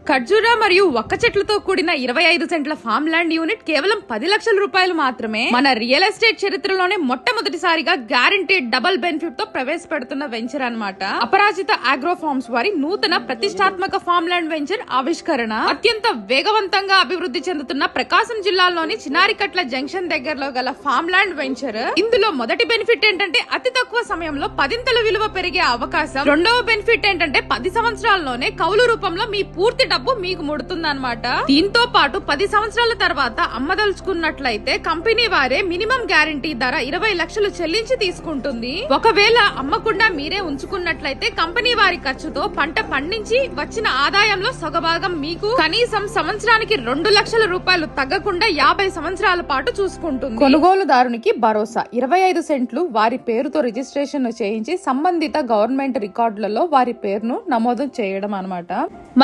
ఖర్జూరా మరియు ఒక్క చెట్లతో కూడిన 25 సెంట్ల ఫామ్ ల్యాండ్ యూనిట్ కేవలం 10 లక్షల రూపాయలు మాత్రమే మన రియల్ ఎస్టేట్ చరిత్రలోనే మొట్టమొదటిసారిగా గ్యారంటీడ్ డబుల్ బెనిఫిట్ తో ప్రవేశపెడుతున్న వెంచర్ అన్నమాట. అపరాజిత ఆగ్రో ఫార్మ్స్ వారి నూతన ప్రతిష్టాత్మక ఫామ్ ల్యాండ్ వెంచర్ ఆవిష్కరణ అత్యంత వేగవంతంగా అభివృద్ధి చెందుతున్న ప్రకాశం జిల్లాలోని చినారికట్ల జంక్షన్ దగ్గరలో గల ఫామ్ ల్యాండ్ వెంచర్. ఇందులో మొదటి బెనిఫిట్ ఏంటంటే అతి తక్కువ సమయంలో 10ంతల విలువ పెరిగే అవకాశం. రెండవ బెనిఫిట్ ఏంటంటే 10 సంవత్సరాల్లోనే కౌలు రూపంలో మీ పూర్తి డబ్బు మీకు ముడుతుందన్నమాట. దీంతో పాటు 10 సంవత్సరాల తర్వాత అమ్మదలుచుకున్నట్లయితే కంపెనీ వారే మినిమం గ్యారంటీ ధర 20 లక్షలు చెల్లించి తీసుకుంటుంది. ఒకవేళ అమ్మకుండా మీరే ఉంచుకున్నట్లయితే కంపెనీ వారి ఖర్చుతో పంట పండించి వచ్చిన ఆదాయంలో సగభాగం మీకు కనీసం సంవత్సరానికి 2 లక్షల రూపాయలు తగ్గకుండా 50 సంవత్సరాల పాటు చూసుకుంటుంది. కొనుగోలుదారునికి భరోసా 25 సెంట్లు వారి పేరుతో రిజిస్ట్రేషన్ చేయించి సంబంధిత గవర్నమెంట్ రికార్డులలో వారి పేరును నమోదు చేయడం అన్నమాట.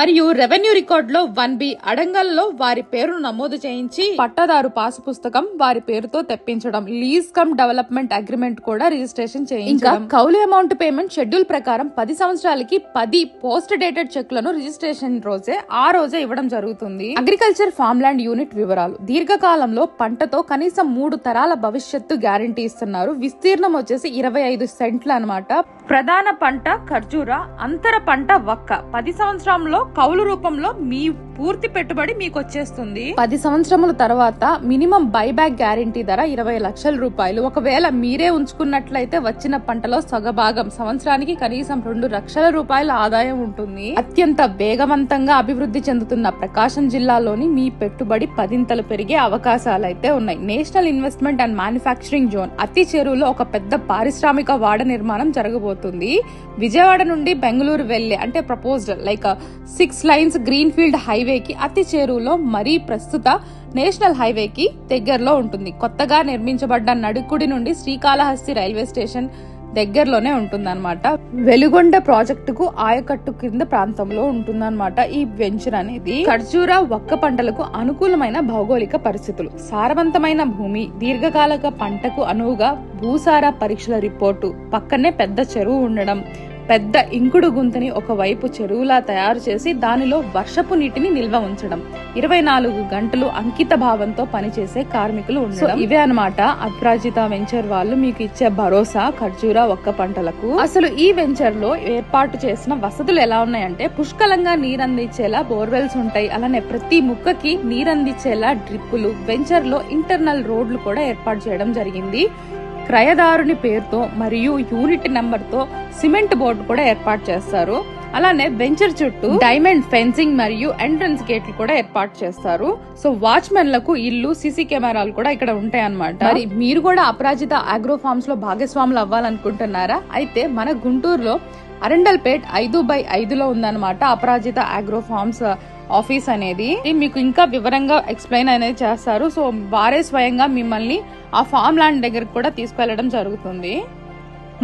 మరియు రెవెన్యూ రికార్డ్ లో 1B అడంగల్లో వారి పేరును నమోదు చేయించి పట్టాదారు పాసు పుస్తకం వారి పేరుతో తెప్పించడం. లీజ్ కమ్ డెవలప్మెంట్ అగ్రిమెంట్ కూడా రిజిస్ట్రేషన్ చేయించడం. ఇంకా కౌలు అమౌంట్ పేమెంట్ షెడ్యూల్ ప్రకారం 10 సంవత్సరాలకి 10 పోస్ట్ డేటెడ్ చెక్లను రిజిస్ట్రేషన్ ఆ రోజే ఇవ్వడం జరుగుతుంది. అగ్రికల్చర్ ఫామ్ ల్యాండ్ యూనిట్ వివరాలు. దీర్ఘకాలంలో పంటతో కనీసం 3 తరాల భవిష్యత్తు గ్యారంటీ ఇస్తున్నారు. విస్తీర్ణం వచ్చేసి 25 సెంట్లు అన్నమాట. ప్రధాన పంట ఖర్జూరా, అంతర పంట వక్క. 10 సంవత్సరంలో కౌలు రూపంలో మీ పూర్తి పెట్టుబడి మీకు వచ్చేస్తుంది. 10 సంవత్సరముల తర్వాత మినిమం బైబ్యాక్ గ్యారంటీ ధర 20 లక్షల రూపాయలు. ఒకవేళ మీరే ఉంచుకున్నట్లయితే వచ్చిన పంటలో సగభాగం సంవత్సరానికి కనీసం 2 లక్షల రూపాయల ఆదాయం ఉంటుంది. అత్యంత వేగవంతంగా అభివృద్ధి చెందుతున్న ప్రకాశం జిల్లాలోని మీ పెట్టుబడి 10ంతలు పెరిగే అవకాశాలు అయితే ఉన్నాయి. National investment and manufacturing zone అతి చెరువులో ఒక పెద్ద పారిశ్రామిక వాడ నిర్మాణం జరగబోతుంది. విజయవాడ నుండి బెంగళూరు వెళ్లే అంటే ప్రపోజ్డ్ 6 లైన్స్ గ్రీన్ ఫీల్డ్ హైవేకి అతి చేరువలో మరీ ప్రస్తుత నేషనల్ హైవేకి దగ్గరలో ఉంటుంది. కొత్తగా నిర్మించబడ్డ నడుకుడి నుండి శ్రీకాళహస్తి రైల్వే స్టేషన్ దగ్గరలోనే ఉంటుందన్నమాట. వెలుగొండ ప్రాజెక్టుకు ఆయకట్టు కింద ప్రాంతంలో ఉంటుందన్నమాట ఈ వెంచర్ అనేది. ఖర్జూరా ఒక్క పంటలకు అనుకూలమైన భౌగోళిక పరిస్థితులు, సారవంతమైన భూమి, దీర్ఘకాలిక పంటకు అనువుగా భూసార పరీక్షల రిపోర్టు, పక్కనే పెద్ద చెరువు ఉండడం, పెద్ద ఇంకుడు గుంతని ఒకవైపు చెరువులా తయారు చేసి దానిలో వర్షపు నీటిని నిల్వ ఉంచడం, 24 గంటలు అంకిత భావంతో పనిచేసే కార్మికులు ఉండడం. ఇవే అన్నమాట అపరాజిత వెంచర్ వాళ్ళు మీకు ఇచ్చే భరోసా ఖర్జూరా ఒక్క పంటలకు. అసలు ఈ వెంచర్ లో ఏర్పాటు చేసిన వసతులు ఎలా ఉన్నాయంటే పుష్కలంగా నీరందించేలా బోర్వెల్స్ ఉంటాయి. అలానే ప్రతి ముక్కకి నీరందించేలా డ్రిప్పులు, వెంచర్ లో ఇంటర్నల్ రోడ్లు కూడా ఏర్పాటు చేయడం జరిగింది. క్రయదారుని పేరుతో మరియు యూనిట్ నెంబర్ తో సిమెంట్ బోర్డు కూడా ఏర్పాటు చేస్తారు. అలానే వెంచర్ చుట్టూ డైమండ్ ఫెన్సింగ్ మరియు ఎంట్రన్స్ గేట్లు కూడా ఏర్పాటు చేస్తారు. సో వాచ్మెన్లకు ఇల్లు, సీసీ కెమెరాలు కూడా ఇక్కడ ఉంటాయి అన్నమాట. మరి మీరు కూడా అపరాజిత ఆగ్రో ఫార్మ్స్ లో భాగస్వాములు అవ్వాలనుకుంటున్నారా? అయితే మన గుంటూరులో అరండల్పేట్ 5/5లో ఉందన్నమాట అపరాజిత ఆగ్రో ఫార్మ్స్ ఆఫీస్ అనేది. మీకు ఇంకా వివరంగా ఎక్స్ప్లెయిన్ అనేది చేస్తారు. సో వారే స్వయంగా మిమ్మల్ని ఆ ఫామ్ ల్యాండ్ దగ్గరకు కూడా తీసుకెళ్లడం జరుగుతుంది.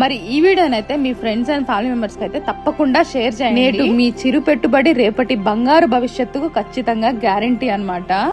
మరి ఈ వీడియోనైతే మీ ఫ్రెండ్స్ అండ్ ఫ్యామిలీ మెంబర్స్ కి అయితే తప్పకుండా షేర్ చేయండి. నేడు మీ చిరు పెట్టుబడి రేపటి బంగారు భవిష్యత్తుకు ఖచ్చితంగా గ్యారంటీ అన్నమాట.